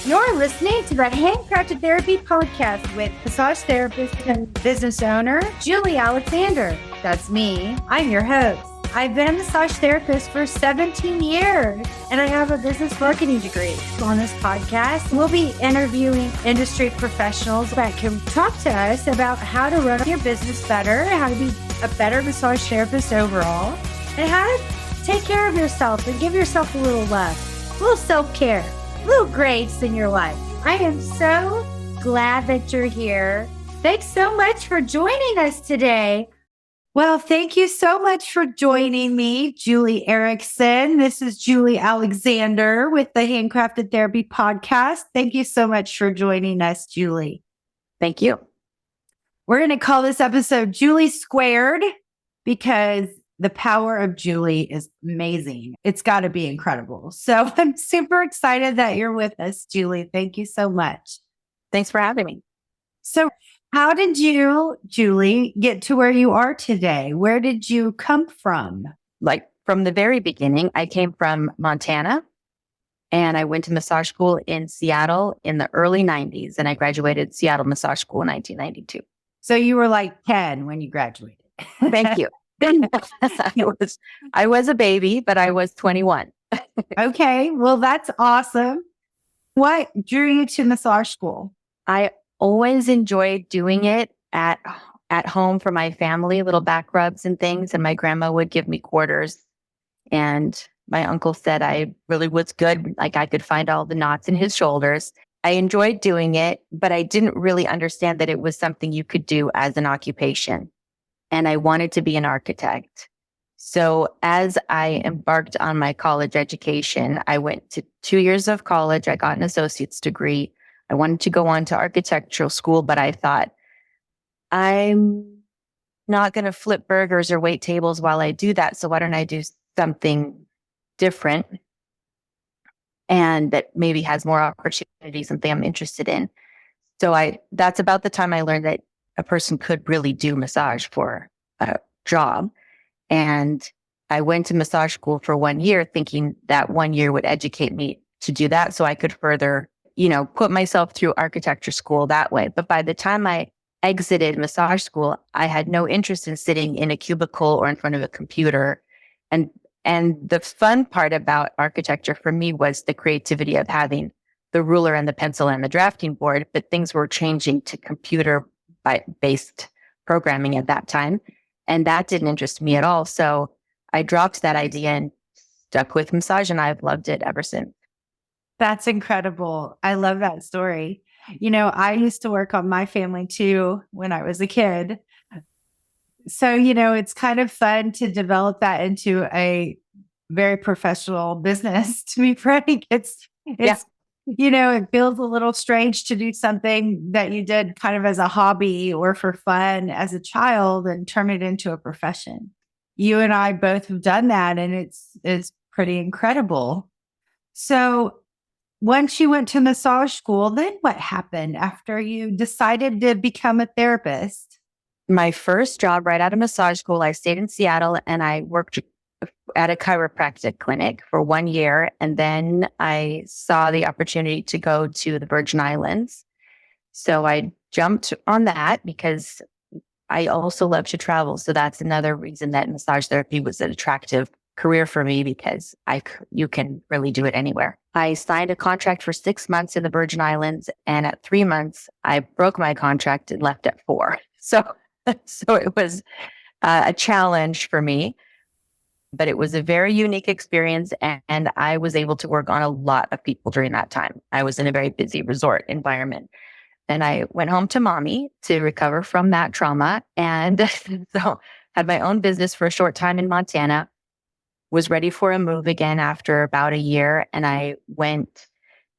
You're listening to the Handcrafted Therapy Podcast with massage therapist and business owner, Julie Alexander. That's me. I'm your host. I've been a massage therapist for 17 years, and I have a business marketing degree. On this podcast, we'll be interviewing industry professionals that can talk to us about how to run your business better, how to be a better massage therapist overall, and how to take care of yourself and give yourself a little love, a little self-care. Little grace in your life. I am so glad that you're here. Thanks so much for joining us today. Well, thank you so much for joining me, Julie Erickson. This is Julie Alexander with the Handcrafted Therapy Podcast. Thank you so much for joining us, Julie. Thank you. We're going to call this episode Julie Squared because the power of Julie is amazing. It's got to be incredible. So I'm super excited that you're with us, Julie. Thank you so much. Thanks for having me. So how did you, Julie, get to where you are today? Where did you come from? Like from the very beginning, I came from Montana and I went to massage school in Seattle in the early 90s. And I graduated Seattle Massage School in 1992. So you were like 10 when you graduated. Thank you. I was a baby, but I was 21. Okay. Well, that's awesome. What drew you to massage school? I always enjoyed doing it at home for my family, little back rubs and things. And my grandma would give me quarters. And my uncle said I really was good. Like I could find all the knots in his shoulders. I enjoyed doing it, but I didn't really understand that it was something you could do as an occupation. And I wanted to be an architect. So as I embarked on my college education, I went to 2 years of college. I got an associate's degree. I wanted to go on to architectural school, but I thought, I'm not going to flip burgers or wait tables while I do that. So why don't I do something different and that maybe has more opportunity, something I'm interested in. So that's about the time I learned that a person could really do massage for a job. And I went to massage school for 1 year thinking that 1 year would educate me to do that so I could further, put myself through architecture school that way. But by the time I exited massage school, I had no interest in sitting in a cubicle or in front of a computer. And the fun part about architecture for me was the creativity of having the ruler and the pencil and the drafting board, but things were changing to computer-based programming at that time. And that didn't interest me at all. So I dropped that idea and stuck with massage, and I've loved it ever since. That's incredible. I love that story. I used to work on my family too when I was a kid. So, it's kind of fun to develop that into a very professional business, to be frank. It's it feels a little strange to do something that you did kind of as a hobby or for fun as a child and turn it into a profession. You and I both have done that, and it's pretty incredible. So once you went to massage school, then what happened after you decided to become a therapist? My first job right out of massage school, I stayed in Seattle and I worked at a chiropractic clinic for 1 year. And then I saw the opportunity to go to the Virgin Islands. So I jumped on that because I also love to travel. So that's another reason that massage therapy was an attractive career for me, because you can really do it anywhere. I signed a contract for 6 months in the Virgin Islands. And at 3 months, I broke my contract and left at 4. So it was a challenge for me. But it was a very unique experience, and I was able to work on a lot of people during that time. I was in a very busy resort environment. And I went home to mommy to recover from that trauma. And so had my own business for a short time in Montana, was ready for a move again after about a year. And I went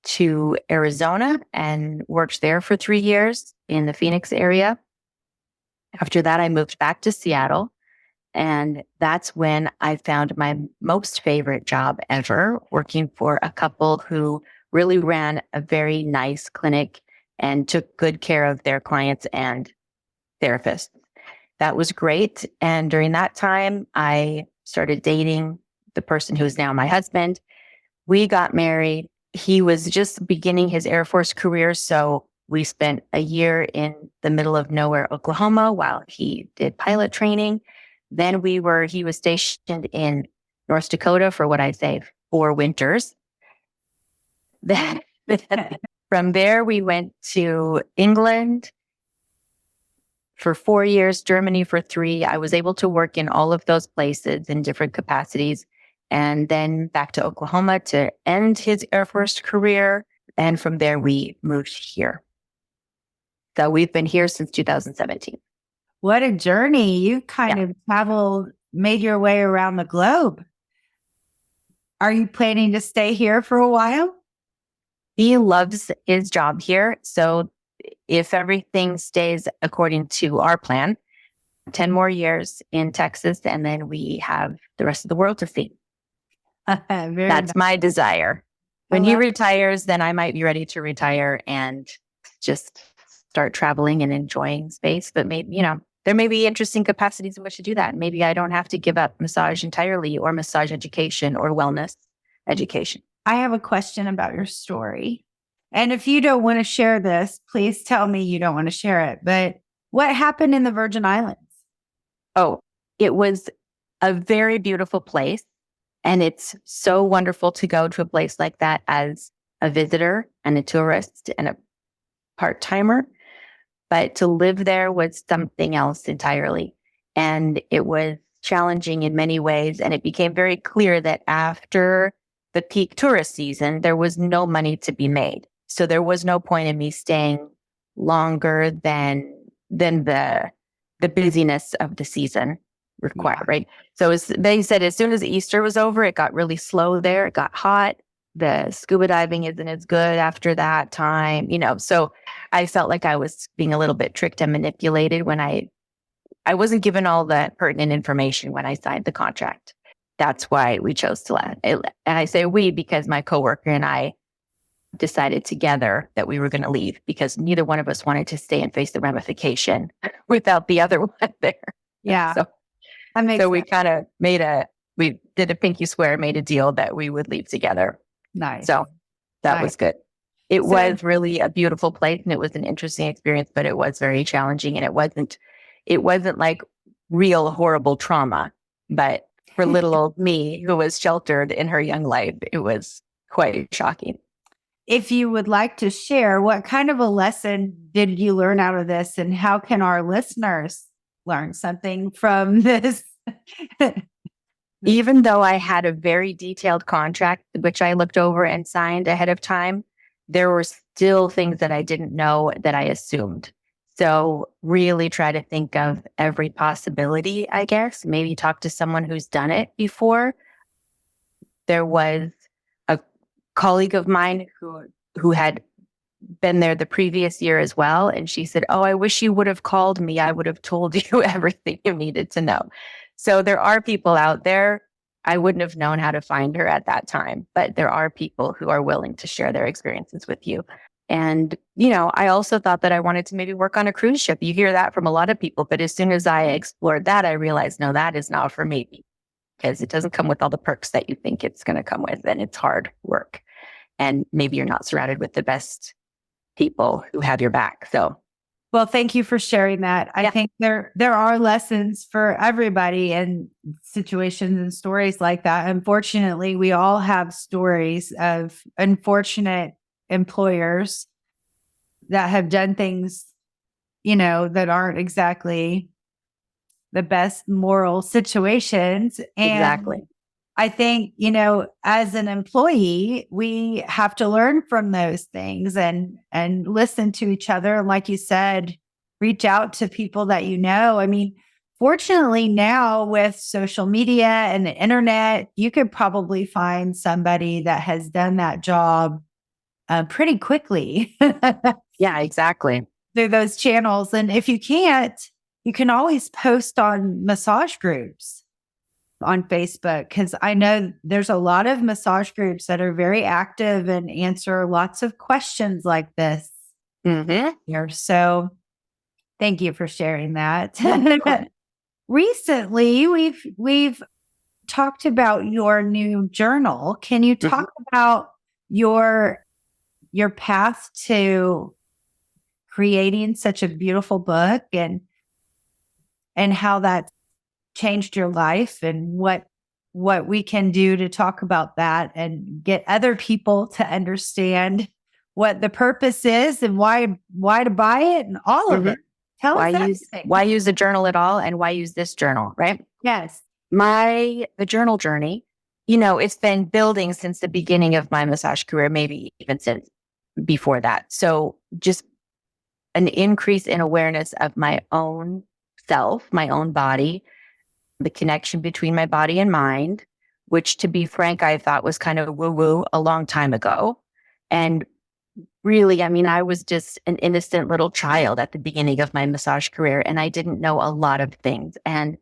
to Arizona and worked there for 3 years in the Phoenix area. After that, I moved back to Seattle. And that's when I found my most favorite job ever, working for a couple who really ran a very nice clinic and took good care of their clients and therapists. That was great. And during that time, I started dating the person who's now my husband. We got married he was just beginning his Air Force career. So we spent a year in the middle of nowhere, Oklahoma, while he did pilot training. Then he was stationed in North Dakota for what I say, 4 winters. Then from there, we went to England for 4 years, Germany for 3. I was able to work in all of those places in different capacities. And then back to Oklahoma to end his Air Force career. And from there, we moved here. So we've been here since 2017. What a journey. You kind of traveled, made your way around the globe. Are you planning to stay here for a while? He loves his job here. So if everything stays according to our plan, 10 more years in Texas, and then we have the rest of the world to see. That's my desire. When he retires, then I might be ready to retire and just start traveling and enjoying space. But maybe, there may be interesting capacities in which to do that. Maybe I don't have to give up massage entirely, or massage education, or wellness education. I have a question about your story. And if you don't want to share this, please tell me you don't want to share it. But what happened in the Virgin Islands? Oh, it was a very beautiful place. And it's so wonderful to go to a place like that as a visitor and a tourist and a part-timer. But to live there was something else entirely. And it was challenging in many ways. And it became very clear that after the peak tourist season, there was no money to be made. So there was no point in me staying longer than the busyness of the season required, right? So they said as soon as Easter was over, it got really slow there. It got hot. The scuba diving isn't as good after that time, So I felt like I was being a little bit tricked and manipulated when I wasn't given all the pertinent information when I signed the contract. That's why we chose to let. And I say we because my coworker and I decided together that we were going to leave because neither one of us wanted to stay and face the ramification without the other one there. Yeah. So we kind of we did a pinky swear, made a deal that we would leave together. Nice. So that was good. It was really a beautiful place and it was an interesting experience, but it was very challenging and it wasn't like real horrible trauma, but for little old me who was sheltered in her young life, it was quite shocking. If you would like to share, what kind of a lesson did you learn out of this and how can our listeners learn something from this? Even though I had a very detailed contract, which I looked over and signed ahead of time, there were still things that I didn't know that I assumed. So really try to think of every possibility, I guess. Maybe talk to someone who's done it before. There was a colleague of mine who had been there the previous year as well. And she said, "Oh, I wish you would have called me. I would have told you everything you needed to know." So there are people out there. I wouldn't have known how to find her at that time, but there are people who are willing to share their experiences with you. And, I also thought that I wanted to maybe work on a cruise ship. You hear that from a lot of people, but as soon as I explored that, I realized, no, that is not for me because it doesn't come with all the perks that you think it's going to come with. And it's hard work. And maybe you're not surrounded with the best people who have your back. So, well, thank you for sharing that. I think there are lessons for everybody in situations and stories like that. Unfortunately, we all have stories of unfortunate employers that have done things, that aren't exactly the best moral situations. And exactly. I think, as an employee, we have to learn from those things and listen to each other. And like you said, reach out to people that I mean, fortunately now with social media and the internet, you could probably find somebody that has done that job pretty quickly. Yeah, exactly. Through those channels. And if you can't, you can always post on massage groups on Facebook, because I know there's a lot of massage groups that are very active and answer lots of questions like this here. So thank you for sharing that. Recently, we've talked about your new journal. Can you talk about your path to creating such a beautiful book and how that changed your life and what we can do to talk about that and get other people to understand what the purpose is and why to buy it and all of it. Tell us everything. Why use a journal at all and why use this journal, right? Yes. The journal journey, it's been building since the beginning of my massage career, maybe even since before that. So just an increase in awareness of my own self, my own body, the connection between my body and mind, which, to be frank, I thought was kind of woo-woo a long time ago. And really, I was just an innocent little child at the beginning of my massage career, and I didn't know a lot of things. And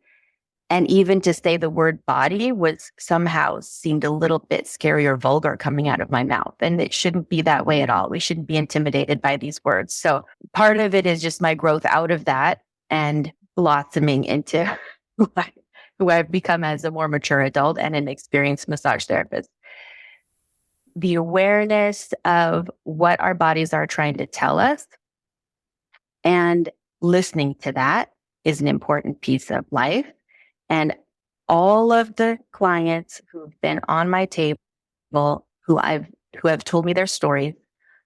even to say the word body was somehow seemed a little bit scary or vulgar coming out of my mouth. And it shouldn't be that way at all. We shouldn't be intimidated by these words. So part of it is just my growth out of that and blossoming into who I've become as a more mature adult and an experienced massage therapist. The awareness of what our bodies are trying to tell us and listening to that is an important piece of life. And all of the clients who've been on my table, who have told me their stories,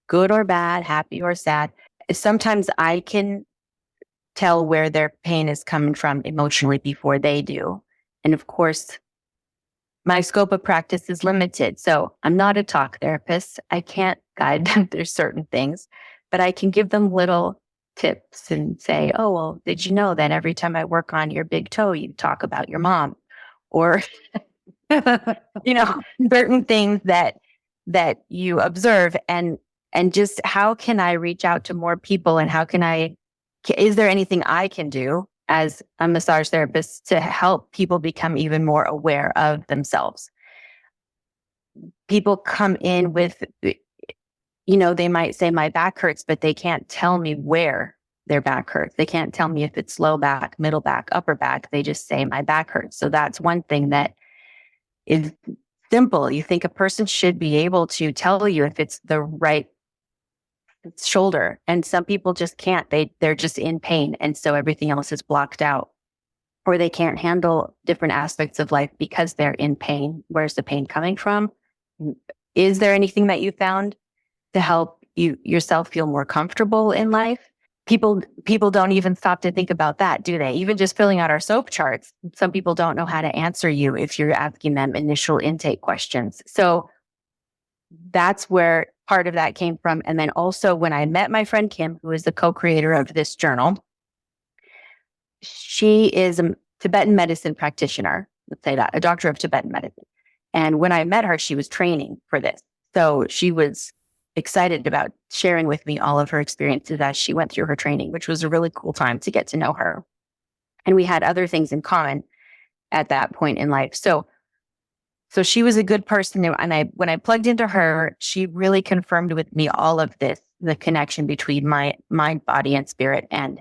good or bad, happy or sad, sometimes I can tell where their pain is coming from emotionally before they do. And of course, my scope of practice is limited. So I'm not a talk therapist. I can't guide them through certain things, but I can give them little tips and say, oh, well, did you know that every time I work on your big toe, you talk about your mom? Or, certain things that you observe and just how can I reach out to more people and is there anything I can do as a massage therapist to help people become even more aware of themselves? People come in with, they might say my back hurts, but they can't tell me where their back hurts. They can't tell me if it's low back, middle back, upper back. They just say my back hurts. So that's one thing that is simple. You think a person should be able to tell you if it's the right shoulder, and some people just can't. They're just in pain, and so everything else is blocked out, or they can't handle different aspects of life because they're in pain. Where's the pain coming from? Is there anything that you found to help yourself feel more comfortable in life? People don't even stop to think about that, do they? Even just filling out our SOAP charts, some people don't know how to answer you if you're asking them initial intake questions. So that's where part of that came from. And then also when I met my friend Kim, who is the co-creator of this journal, she is a Tibetan medicine practitioner, let's say that, a doctor of Tibetan medicine. And when I met her, she was training for this. So she was excited about sharing with me all of her experiences as she went through her training, which was a really cool time to get to know her. And we had other things in common at that point in life. So she was a good person. And when I plugged into her, she really confirmed with me all of this, the connection between my mind, body, and spirit, and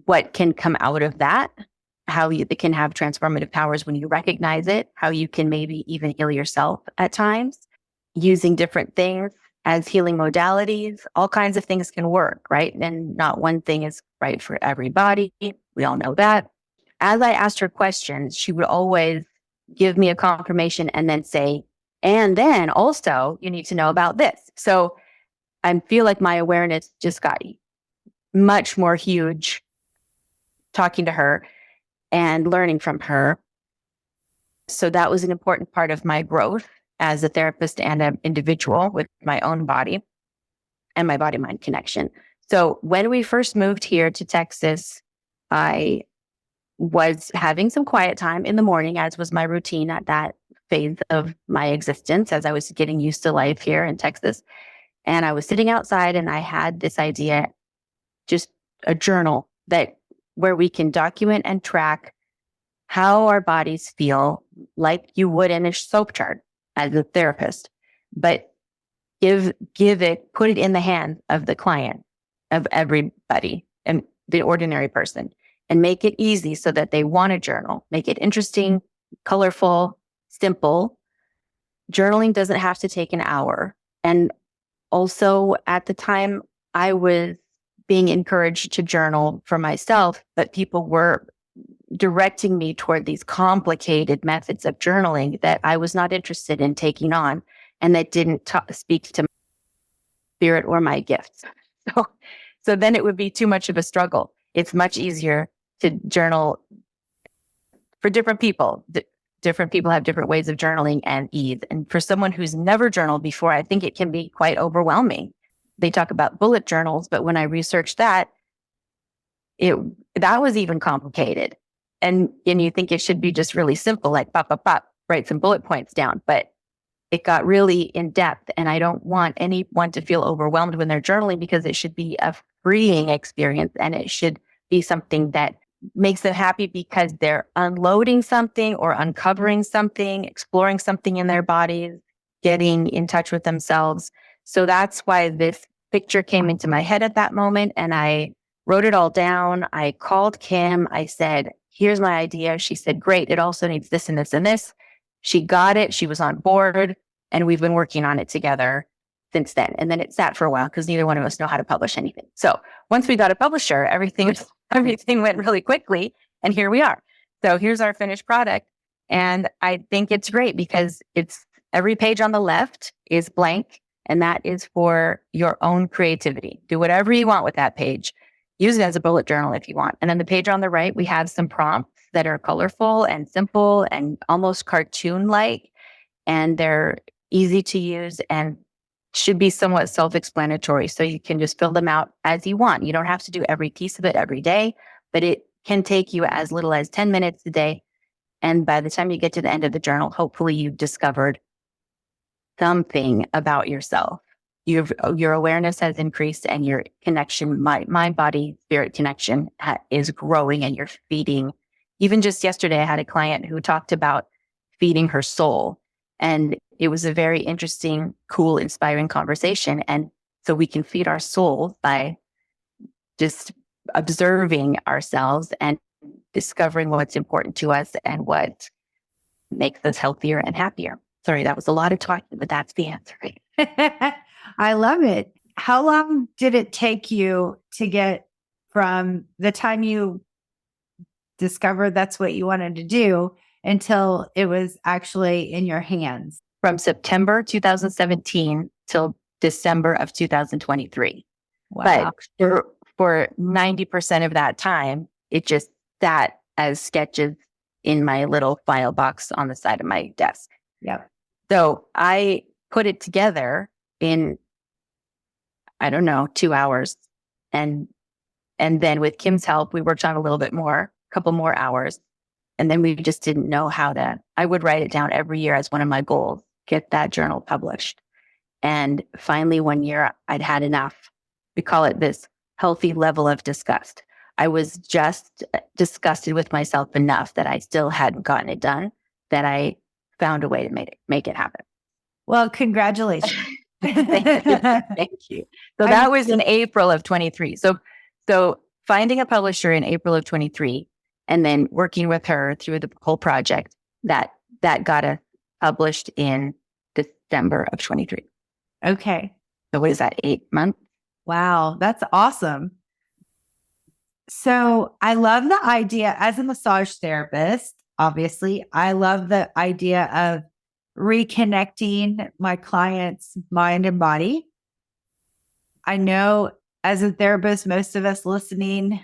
what can come out of that, how it can have transformative powers when you recognize it, how you can maybe even heal yourself at times using different things as healing modalities. All kinds of things can work, right? And not one thing is right for everybody. We all know that. As I asked her questions, she would always give me a confirmation and then say, and then also you need to know about this. So I feel like my awareness just got much more huge talking to her and learning from her. So that was an important part of my growth as a therapist and an individual with my own body and my body-mind connection. So when we first moved here to Texas, I was having some quiet time in the morning, as was my routine at that phase of my existence as I was getting used to life here in Texas. And I was sitting outside and I had this idea, just a journal where we can document and track how our bodies feel like you would in a SOAP chart as a therapist, but put it in the hands of the client, of everybody and the ordinary person, and make it easy so that they want to journal. Make it interesting, colorful, simple. Journaling doesn't have to take an hour. And also at the time, I was being encouraged to journal for myself, but people were directing me toward these complicated methods of journaling that I was not interested in taking on, and that didn't speak to my spirit or my gifts. So then it would be too much of a struggle. It's much easier to journal for different people. Different people have different ways of journaling and ease. And for someone who's never journaled before, I think it can be quite overwhelming. They talk about bullet journals, but when I researched that was even complicated. And you think it should be just really simple, like pop, pop, pop, write some bullet points down. But it got really in depth, and I don't want anyone to feel overwhelmed when they're journaling, because it should be a freeing experience, and it should be something that makes them happy because they're unloading something or uncovering something, exploring something in their bodies, getting in touch with themselves. So that's why this picture came into my head at that moment, and I wrote it all down. I called Kim. I said, here's my idea. She said, great. It also needs this and this and this. She got it. She was on board, and we've been working on it together since then. And then it sat for a while because neither one of us know how to publish anything. So once we got a publisher, everything went really quickly, and here we are. So here's our finished product. And I think it's great because it's every page on the left is blank, and that is for your own creativity. Do whatever you want with that page. Use it as a bullet journal if you want. And then the page on the right, we have some prompts that are colorful and simple and almost cartoon-like, and they're easy to use and should be somewhat self-explanatory. So you can just fill them out as you want. You don't have to do every piece of it every day, but it can take you as little as 10 minutes a day. And by the time you get to the end of the journal, hopefully you've discovered something about yourself. Your awareness has increased, and your connection, mind, body, spirit connection is growing, and you're feeding. Even just yesterday, I had a client who talked about feeding her soul. And it was a very interesting, cool, inspiring conversation. And so we can feed our soul by just observing ourselves and discovering what's important to us and what makes us healthier and happier. Sorry, that was a lot of talking, but that's the answer. I love it. How long did it take you to get from the time you discovered that's what you wanted to do until it was actually in your hands? From September 2017 till December of 2023. Wow. But for 90% of that time, it just sat as sketches in my little file box on the side of my desk. Yep. So I put it together in, 2 hours. And then with Kim's help, we worked on a little bit more, a couple more hours. And then we just didn't know I would write it down every year as one of my goals, get that journal published. And finally, one year I'd had enough. We call it this healthy level of disgust. I was just disgusted with myself enough that I still hadn't gotten it done, that I found a way to make it happen. Well, congratulations. Thank you. So that was in April of 23. So finding a publisher in April of 23, and then working with her through the whole project, that got us published in December of 23. Okay. So what is that, 8 months? Wow, that's awesome. So I love the idea as a massage therapist. Obviously, I love the idea of reconnecting my client's mind and body. I know as a therapist, most of us listening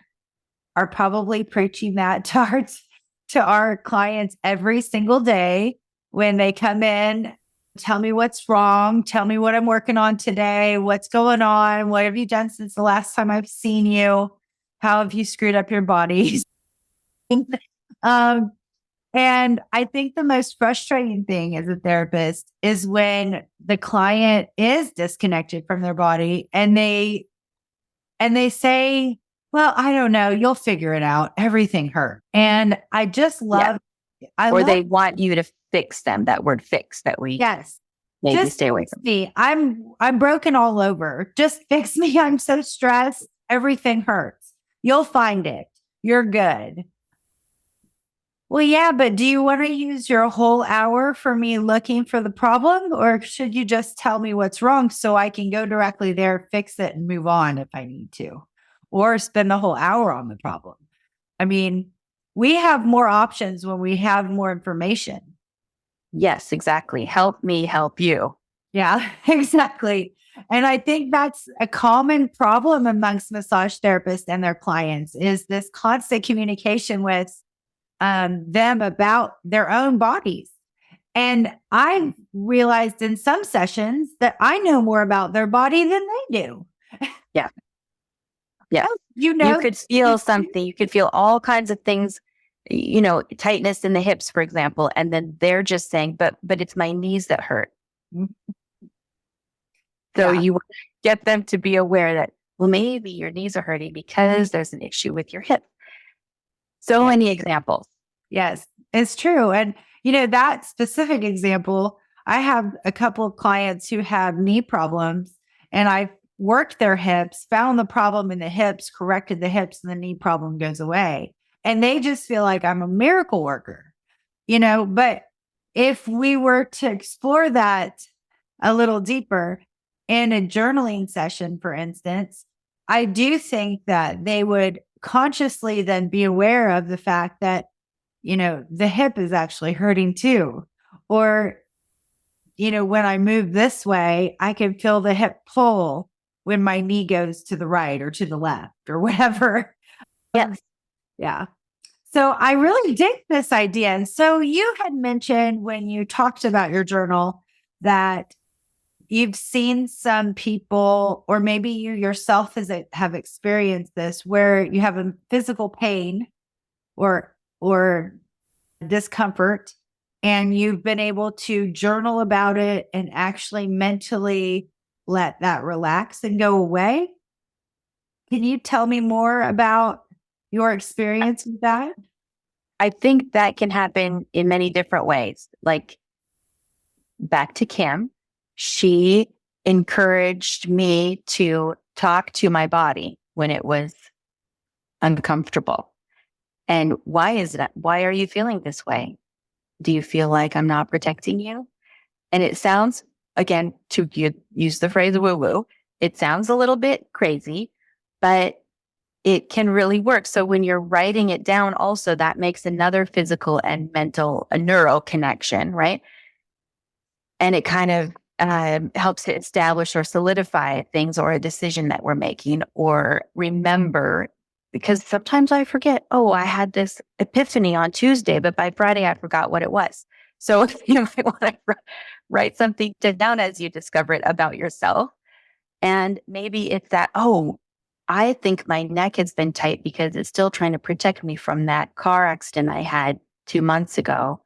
are probably preaching that to our clients every single day when they come in. Tell me what's wrong. Tell me what I'm working on today. What's going on? What have you done since the last time I've seen you? How have you screwed up your bodies? And I think the most frustrating thing as a therapist is when the client is disconnected from their body and they say, well, I don't know, you'll figure it out. Everything hurt. And I just love, they want you to fix them. That word fix that we maybe just stay away from. Me. I'm broken all over. Just fix me. I'm so stressed. Everything hurts. You'll find it. You're good. Well, yeah, but do you want to use your whole hour for me looking for the problem, or should you just tell me what's wrong so I can go directly there, fix it, and move on if I need to, or spend the whole hour on the problem? I mean, we have more options when we have more information. Yes, exactly. Help me help you. Yeah, exactly. And I think that's a common problem amongst massage therapists and their clients is this constant communication with them about their own bodies. And I realized in some sessions that I know more about their body than they do. Yeah. Yeah. Oh, You could feel something. You could feel all kinds of things, tightness in the hips, for example. And then they're just saying, but it's my knees that hurt. So Yeah. you get them to be aware that, well, maybe your knees are hurting because there's an issue with your hip. So many examples. Yes, it's true. And, that specific example, I have a couple of clients who have knee problems, and I've worked their hips, found the problem in the hips, corrected the hips, and the knee problem goes away. And they just feel like I'm a miracle worker, but if we were to explore that a little deeper in a journaling session, for instance, I do think that they would consciously then be aware of the fact that, the hip is actually hurting too. Or, when I move this way, I can feel the hip pull when my knee goes to the right or to the left or whatever. Yes. Yeah. So I really dig this idea. And so you had mentioned when you talked about your journal that you've seen some people, or maybe you yourself have experienced this, where you have a physical pain or discomfort, and you've been able to journal about it and actually mentally let that relax and go away. Can you tell me more about your experience with that? I think that can happen in many different ways. Like back to Kim, she encouraged me to talk to my body when it was uncomfortable. And why is that? Why are you feeling this way? Do you feel like I'm not protecting you? And it sounds, again, to use the phrase woo woo, it sounds a little bit crazy, but it can really work. So when you're writing it down, also that makes another physical and mental, a neural connection, right? And it kind of helps to establish or solidify things or a decision that we're making or remember, because sometimes I forget, oh, I had this epiphany on Tuesday, but by Friday I forgot what it was. So you might want to write something down as you discover it about yourself. And maybe it's that, oh, I think my neck has been tight because it's still trying to protect me from that car accident I had 2 months ago.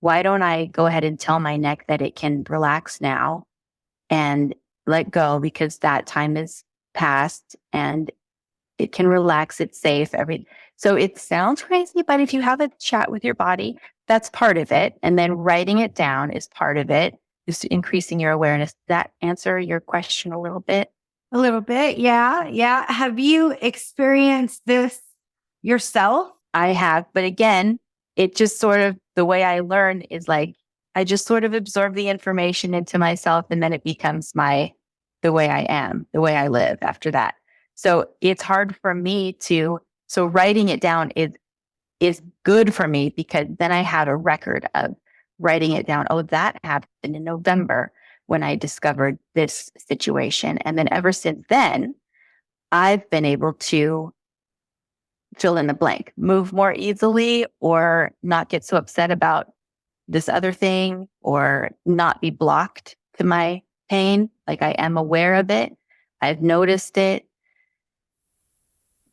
Why don't I go ahead and tell my neck that it can relax now and let go, because that time is past and it can relax, it's safe. So it sounds crazy, but if you have a chat with your body, that's part of it. And then writing it down is part of it, just increasing your awareness. Does that answer your question a little bit? A little bit. Yeah. Yeah. Have you experienced this yourself? I have. But again, it just sort of, the way I learn is like, I just sort of absorb the information into myself, and then it becomes the way I am, the way I live after that. So it's hard for me so writing it down is good for me, because then I have a record of writing it down. Oh, that happened in November when I discovered this situation. And then ever since then, I've been able to fill in the blank, move more easily, or not get so upset about this other thing, or not be blocked to my pain. Like I am aware of it. I've noticed it.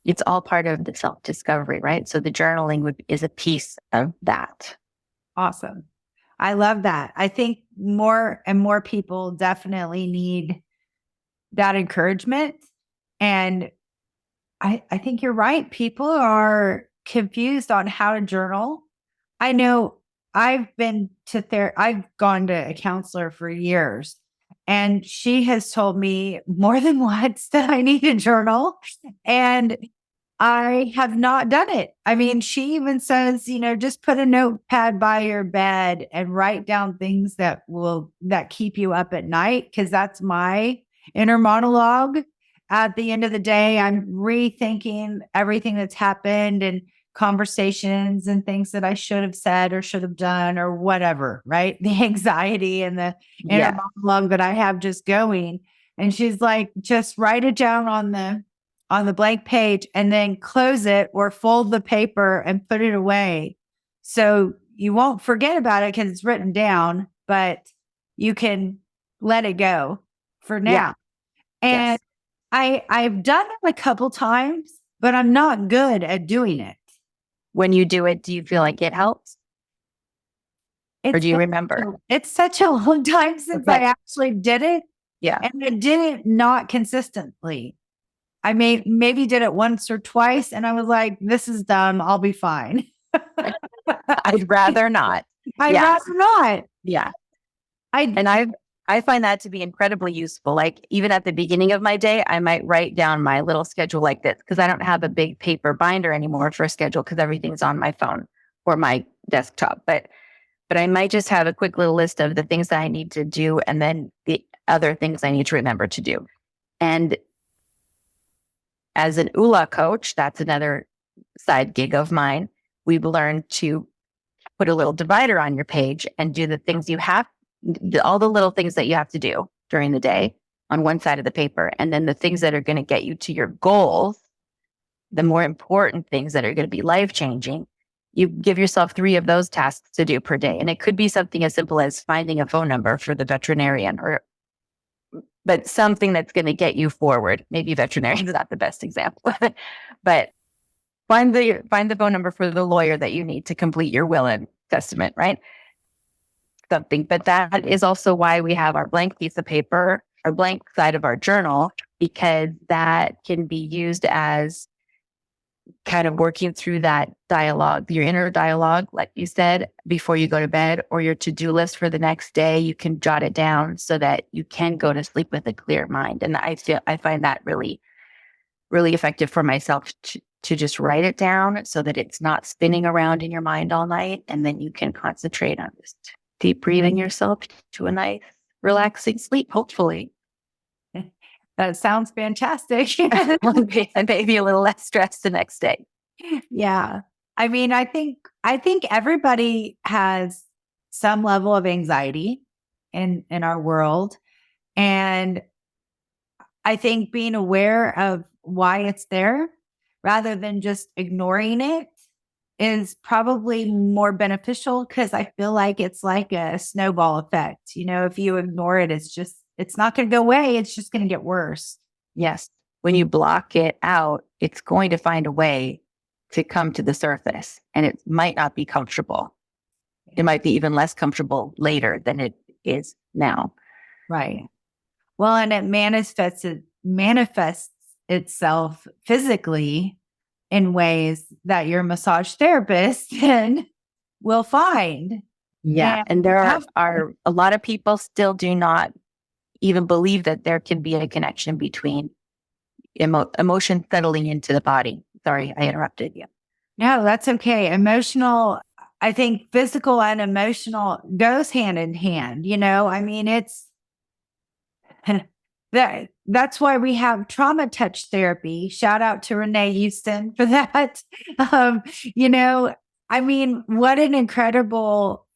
It's all part of the self-discovery, right? So the journaling is a piece of that. Awesome. I love that. I think more and more people definitely need that encouragement. And I think you're right. People are confused on how to journal. I know I've gone to a counselor for years, and she has told me more than once that I need a journal. And I have not done it. I mean, she even says, just put a notepad by your bed and write down things that keep you up at night. Cause that's my inner monologue. At the end of the day, I'm rethinking everything that's happened and conversations and things that I should have said or should have done or whatever, right? The anxiety and the inner monologue that I have just going. And she's like, just write it down on the blank page and then close it or fold the paper and put it away. So you won't forget about it because it's written down, but you can let it go for now. Yeah. And I've done it a couple times, but I'm not good at doing it. When you do it, do you feel like it helps? Or do you remember? It's such a long time since I actually did it. Yeah. And I did it not consistently. I maybe did it once or twice and I was like, this is dumb. I'll be fine. I'd rather not. I'd rather not. Yeah. I find that to be incredibly useful. Like even at the beginning of my day, I might write down my little schedule like this because I don't have a big paper binder anymore for a schedule because everything's on my phone or my desktop. But I might just have a quick little list of the things that I need to do and then the other things I need to remember to do. And as an ULA coach, that's another side gig of mine. We've learned to put a little divider on your page and do the things all the little things that you have to do during the day on one side of the paper. And then the things that are going to get you to your goals, the more important things that are going to be life-changing, you give yourself 3 of those tasks to do per day. And it could be something as simple as finding a phone number for the veterinarian but something that's going to get you forward. Maybe veterinarian is not the best example, but find the phone number for the lawyer that you need to complete your will and testament, right? Something. But that is also why we have our blank piece of paper, our blank side of our journal, because that can be used as kind of working through that dialogue, your inner dialogue, like you said, before you go to bed, or your to-do list for the next day. You can jot it down so that you can go to sleep with a clear mind. And I find that really, really effective for myself to just write it down so that it's not spinning around in your mind all night. And then you can concentrate on just deep breathing yourself to a nice, relaxing sleep, hopefully. That sounds fantastic. And maybe a little less stress the next day. Yeah. I mean, I think everybody has some level of anxiety in our world. And I think being aware of why it's there rather than just ignoring it is probably more beneficial because I feel like it's like a snowball effect. If you ignore it, it's not going to go away. It's just going to get worse. Yes. When you block it out, it's going to find a way to come to the surface, and it might not be comfortable. It might be even less comfortable later than it is now. Right. Well, and it manifests itself physically in ways that your massage therapist will find. Yeah. And there are a lot of people still do not even believe that there can be a connection between emotion settling into the body. Sorry, I interrupted you. No, that's okay. I think physical and emotional goes hand in hand. I mean, it's that's why we have trauma touch therapy. Shout out to Renee Houston for that. I mean, what an incredible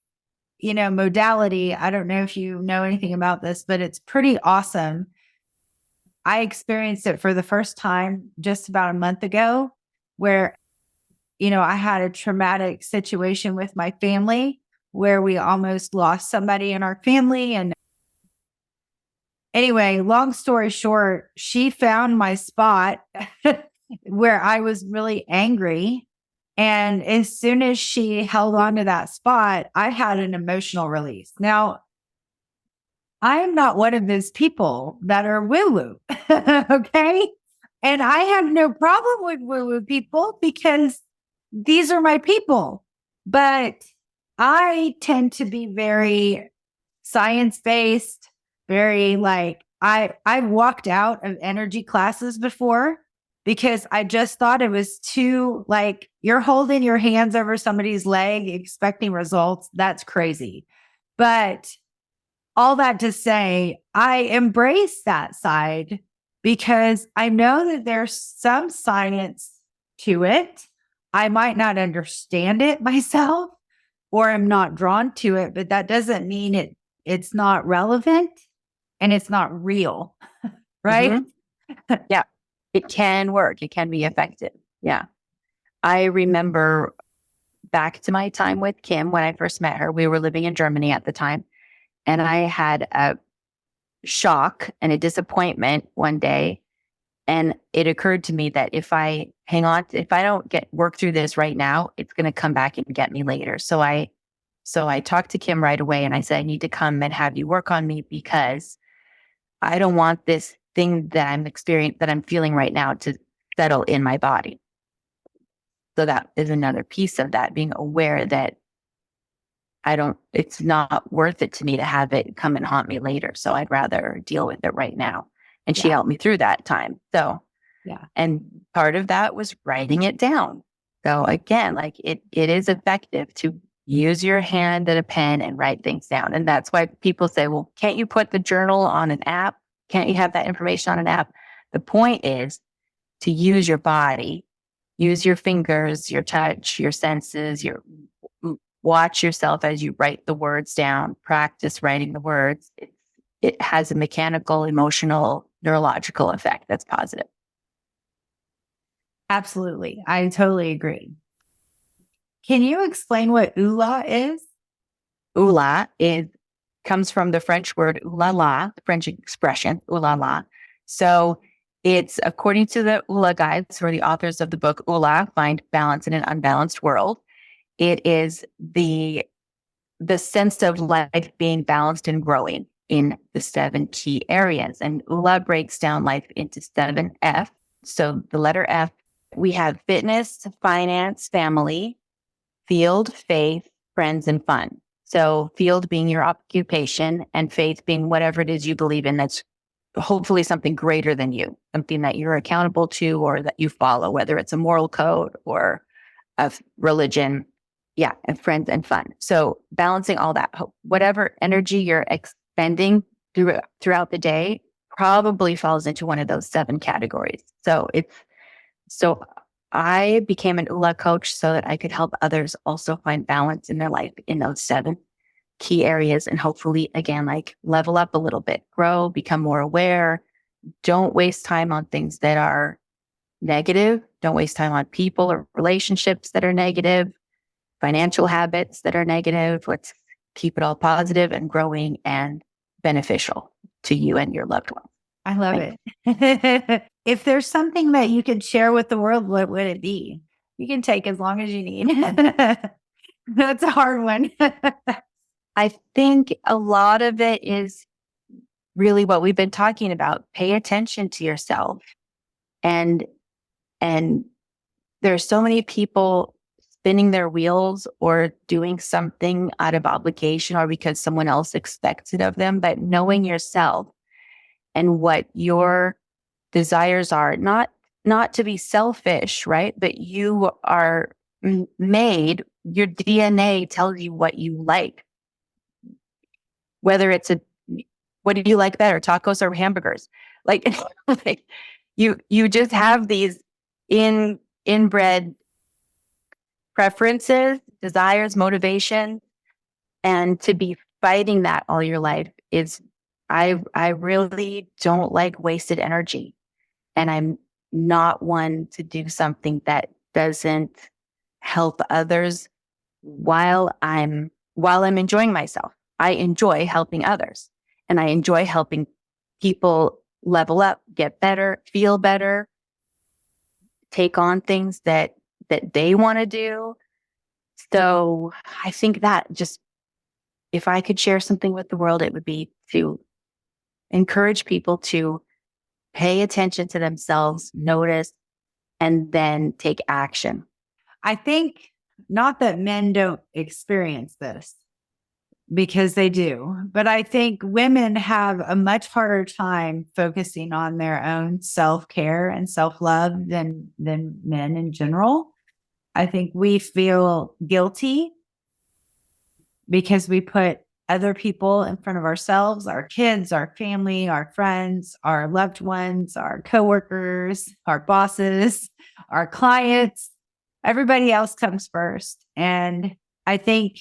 modality. I don't know if you know anything about this, but it's pretty awesome. I experienced it for the first time just about a month ago where, I had a traumatic situation with my family where we almost lost somebody in our family. And anyway, long story short, she found my spot where I was really angry. And as soon as she held on to that spot, I had an emotional release. Now, I'm not one of those people that are woo-woo, okay? And I have no problem with woo-woo people because these are my people. But I tend to be very science-based, very I've walked out of energy classes before because I just thought it was too like you're holding your hands over somebody's leg, expecting results. That's crazy. But all that to say, I embrace that side because I know that there's some science to it. I might not understand it myself or am not drawn to it, but that doesn't mean it's not relevant and it's not real, right? Yeah, it can work. It can be effective. Yeah. I remember back to my time with Kim when I first met her. We were living in Germany at the time, and I had a shock and a disappointment one day. And it occurred to me that if I don't work through this right now, it's going to come back and get me later. So I talked to Kim right away and I said, I need to come and have you work on me because I don't want this thing that I'm feeling right now to settle in my body. So that is another piece of that, being aware that it's not worth it to me to have it come and haunt me later. So I'd rather deal with it right now. And she helped me through that time. So, and part of that was writing it down. So again, like it is effective to use your hand and a pen and write things down. And that's why people say, well, can't you put the journal on an app? Can't you have that information on an app? The point is to use your body, use your fingers, your touch, your senses, watch yourself as you write the words down, practice writing the words. It has a mechanical, emotional, neurological effect that's positive. Absolutely. I totally agree. Can you explain what oola is? Oola comes from the French word ooh la la, the French expression ooh la la. So it's according to the Oola guides, who are the authors of the book Oola, Find Balance in an Unbalanced World. It is the sense of life being balanced and growing in the 7 key areas. And Oola breaks down life into 7 F. So the letter F, we have fitness, finance, family, field, faith, friends, and fun. So field being your occupation and faith being whatever it is you believe in that's hopefully something greater than you, something that you're accountable to or that you follow, whether it's a moral code or a religion. Yeah, and friends and fun. So balancing all that, whatever energy you're expending throughout the day probably falls into one of those 7 categories. So I became an Oola coach so that I could help others also find balance in their life in those 7 key areas and hopefully, again, like level up a little bit, grow, become more aware. Don't waste time on things that are negative. Don't waste time on people or relationships that are negative, financial habits that are negative. Let's keep it all positive and growing and beneficial to you and your loved ones. I love it. If there's something that you could share with the world, what would it be? You can take as long as you need. That's a hard one. I think a lot of it is really what we've been talking about. Pay attention to yourself. And there are so many people spinning their wheels or doing something out of obligation or because someone else expects it of them, but knowing yourself and what your desires are, not to be selfish, right? But you are made, your DNA tells you what you like. Whether it's what do you like better, tacos or hamburgers? Like you just have these inbred preferences, desires, motivation, and to be fighting that all your life is, I really don't like wasted energy. And I'm not one to do something that doesn't help others while I'm enjoying myself. I enjoy helping others and I enjoy helping people level up, get better, feel better, take on things that they want to do. So I think that just, if I could share something with the world, it would be to encourage people to pay attention to themselves, notice, and then take action. I think not that men don't experience this, because they do. But I think women have a much harder time focusing on their own self-care and self-love than men in general. I think we feel guilty because we put other people in front of ourselves, our kids, our family, our friends, our loved ones, our coworkers, our bosses, our clients. Everybody else comes first. And I think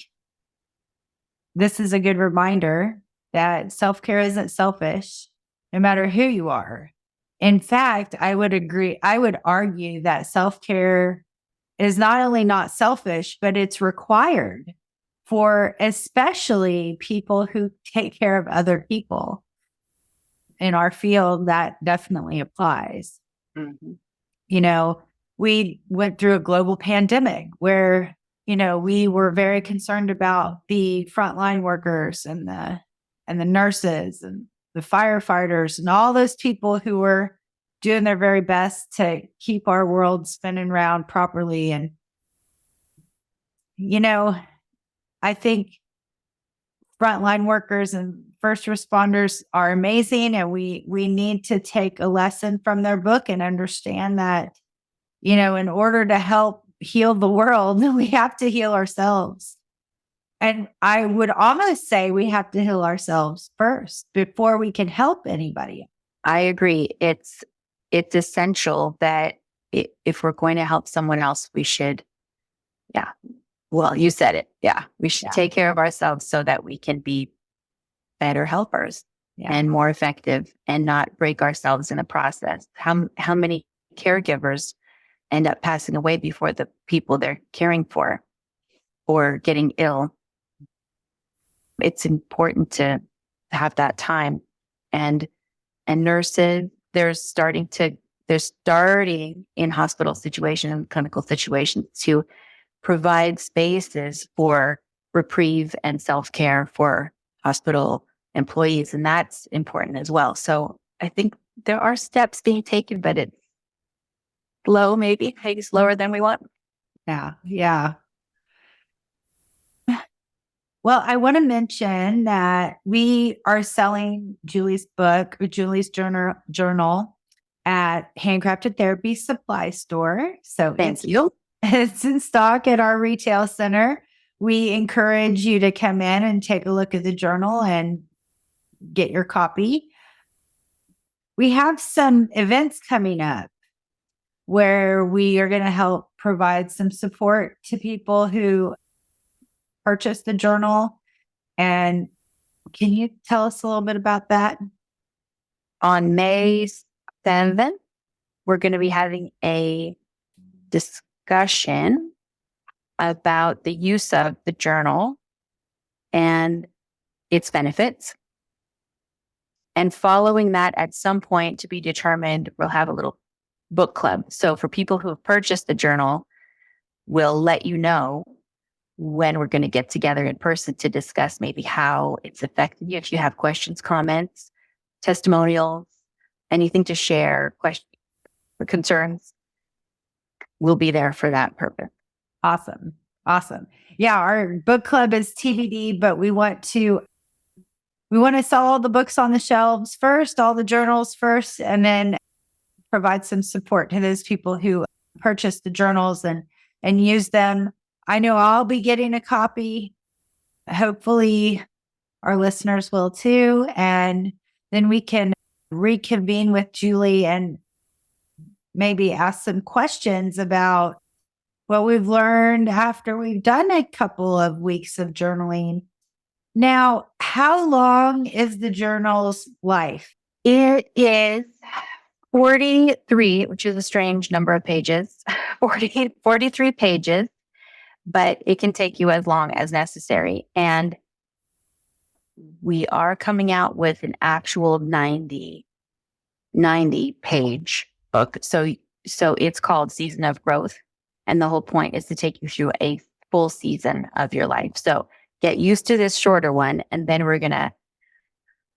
this is a good reminder that self-care isn't selfish, no matter who you are. In fact, I would argue that self-care is not only not selfish, but it's required for especially people who take care of other people. In our field, that definitely applies. Mm-hmm. You know, we went through a global pandemic where, we were very concerned about the frontline workers and the nurses and the firefighters and all those people who were doing their very best to keep our world spinning around properly. And, I think frontline workers and first responders are amazing. And we need to take a lesson from their book and understand that, in order to help heal the world, we have to heal ourselves. And I would almost say we have to heal ourselves first before we can help anybody. I agree. It's essential that if we're going to help someone else, we should, well, you said it. Yeah. We should take care of ourselves so that we can be better helpers and more effective and not break ourselves in the process. How many caregivers end up passing away before the people they're caring for or getting ill? It's important to have that time. And nurses, they're starting in hospital situations and clinical situations to provide spaces for reprieve and self-care for hospital employees. And that's important as well. So I think there are steps being taken, but it's slow, maybe slower than we want. Yeah. Well, I want to mention that we are selling Julie's book or Julie's journal at Handcrafted Therapy Supply Store. So Thank you. It's in stock at our retail center. We encourage you to come in and take a look at the journal and get your copy. We have some events coming up where we are going to help provide some support to people who purchase the journal. And can you tell us a little bit about that? On May 7th, we're going to be having a discussion about the use of the journal and its benefits. And following that, at some point to be determined, we'll have a little book club. So for people who have purchased the journal, we'll let you know when we're going to get together in person to discuss maybe how it's affected you. If you have questions, comments, testimonials, anything to share, questions or concerns, we'll be there for that purpose. Awesome. Yeah, our book club is TBD, but we want to sell all the books on the shelves first, all the journals first, and then provide some support to those people who purchase the journals and use them. I know I'll be getting a copy. Hopefully our listeners will too. And then we can reconvene with Julie and maybe ask some questions about what we've learned after we've done a couple of weeks of journaling. Now, how long is the journal's life? It is 43, which is a strange number of pages, 43 pages, but it can take you as long as necessary. And we are coming out with an actual 90 page book. So it's called Season of Growth. And the whole point is to take you through a full season of your life. So get used to this shorter one. And then we're going to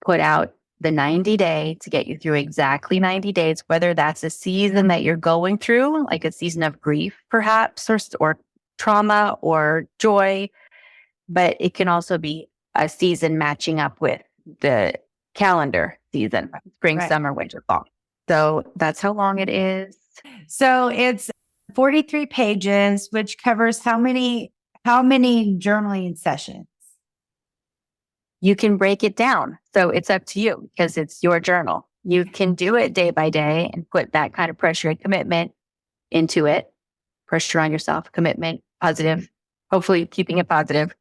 put out the 90-day to get you through exactly 90 days, whether that's a season that you're going through, like a season of grief, perhaps, or trauma or joy. But it can also be a season matching up with the calendar season, spring, Right. summer, winter, fall. So that's how long it is. So it's 43 pages, which covers how many journaling sessions? You can break it down. So it's up to you because it's your journal. You can do it day by day and put that kind of pressure and commitment into it. Pressure on yourself, commitment, positive, hopefully keeping it positive.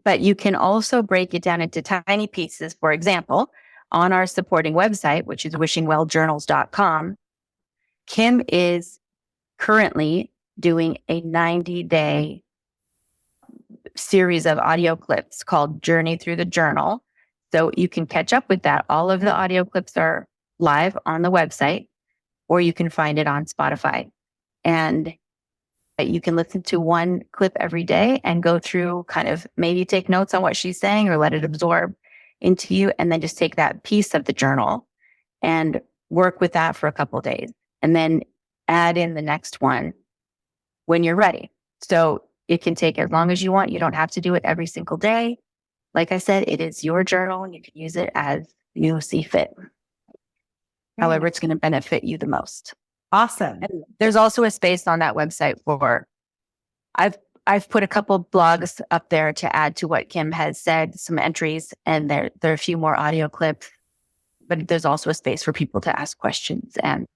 But you can also break it down into tiny pieces. For example, on our supporting website, which is wishingwelljournals.com, Kim is currently doing a 90-day series of audio clips called Journey Through the Journal. So you can catch up with that. All of the audio clips are live on the website, or you can find it on Spotify. And you can listen to one clip every day and go through, kind of maybe take notes on what she's saying or let it absorb into you. And then just take that piece of the journal and work with that for a couple of days. And then add in the next one when you're ready. So it can take as long as you want. You don't have to do it every single day. Like I said, it is your journal and you can use it as you see fit. However, it's going to benefit you the most. Awesome. And there's also a space on that website for, I've put a couple blogs up there to add to what Kim has said, some entries, and there are a few more audio clips, but there's also a space for people to ask questions and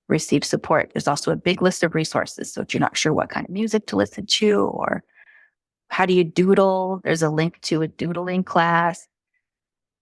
receive support. There's also a big list of resources. So if you're not sure what kind of music to listen to or how do you doodle, there's a link to a doodling class,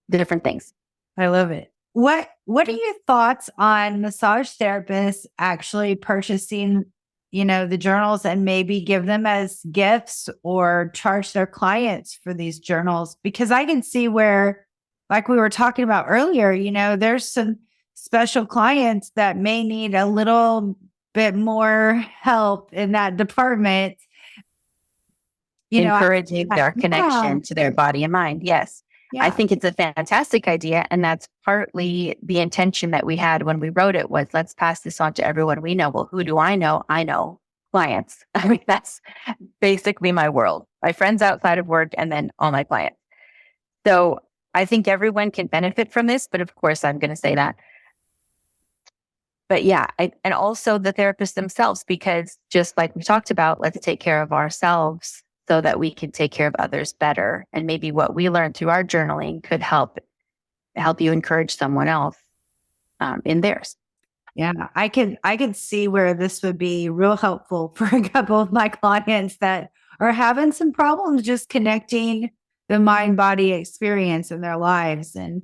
different things. I love it. What are your thoughts on massage therapists actually purchasing, the journals and maybe give them as gifts or charge their clients for these journals? Because I can see where, like we were talking about earlier, there's some special clients that may need a little bit more help in that department. Encouraging their connection to their body and mind. Yes. Yeah. I think it's a fantastic idea. And that's partly the intention that we had when we wrote it was, let's pass this on to everyone we know. Well, who do I know? I know clients. I mean, that's basically my world, my friends outside of work, and then all my clients. So I think everyone can benefit from this, but of course I'm going to say that. But yeah, and also the therapists themselves, because just like we talked about, let's take care of ourselves so that we can take care of others better. And maybe what we learned through our journaling could help you encourage someone else in theirs. Yeah, I could see where this would be real helpful for a couple of my clients that are having some problems just connecting the mind-body experience in their lives. And,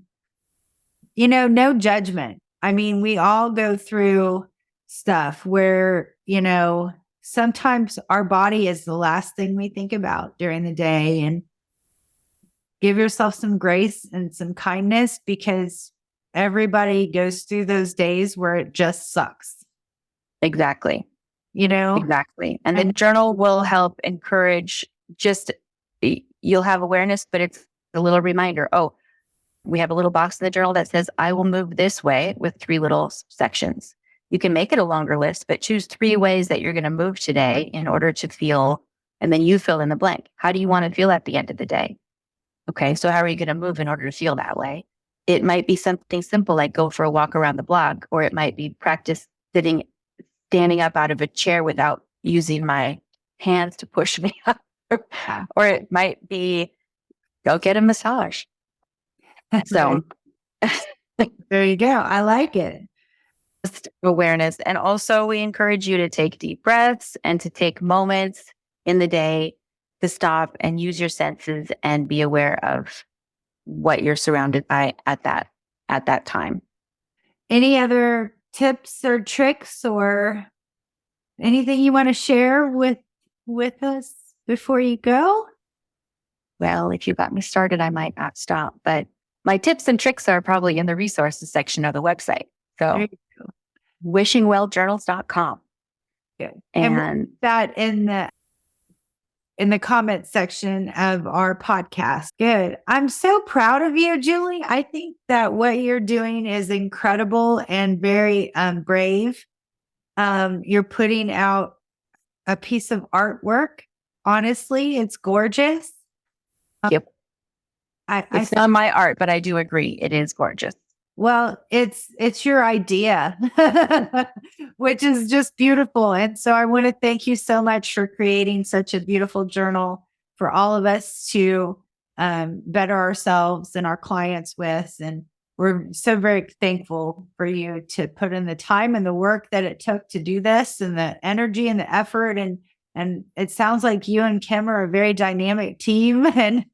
no judgment. I mean, we all go through stuff where, sometimes our body is the last thing we think about during the day, and give yourself some grace and some kindness because everybody goes through those days where it just sucks. Exactly. Exactly. And the journal will help encourage, you'll have awareness, but it's a little reminder. Oh, we have a little box in the journal that says, I will move this way with 3 little sections. You can make it a longer list, but choose 3 ways that you're going to move today in order to feel, and then you fill in the blank. How do you want to feel at the end of the day? Okay, so how are you going to move in order to feel that way? It might be something simple like go for a walk around the block, or it might be practice standing up out of a chair without using my hands to push me up. Or it might be go get a massage. So there you go. I like it. Awareness. And also we encourage you to take deep breaths and to take moments in the day to stop and use your senses and be aware of what you're surrounded by at that time. Any other tips or tricks or anything you want to share with us before you go? Well, if you got me started, I might not stop, but my tips and tricks are probably in the resources section of the website. So wishingwelljournals.com. Good. And that in the comment section of our podcast. Good. I'm so proud of you, Julie. I think that what you're doing is incredible and very brave. You're putting out a piece of artwork. Honestly, it's gorgeous. Yep. It's not my art, but I do agree. It is gorgeous. Well, it's your idea, which is just beautiful. And so I want to thank you so much for creating such a beautiful journal for all of us to better ourselves and our clients with. And we're so very thankful for you to put in the time and the work that it took to do this, and the energy and the effort. And it sounds like you and Kim are a very dynamic team, and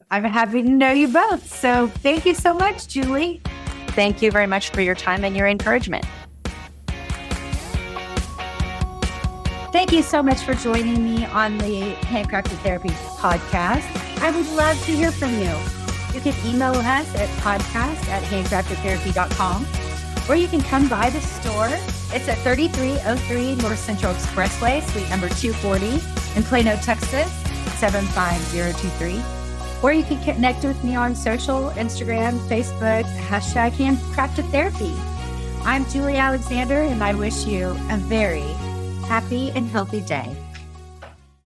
I'm happy to know you both. So thank you so much, Julie. Thank you very much for your time and your encouragement. Thank you so much for joining me on the Handcrafted Therapy Podcast. I would love to hear from you. You can email us at podcast@handcraftedtherapy.com, or you can come by the store. It's at 3303 North Central Expressway, suite number 240 in Plano, Texas, 75023. Or you can connect with me on social, Instagram, Facebook, #Handcrafted Therapy. I'm Julie Alexander, and I wish you a very happy and healthy day.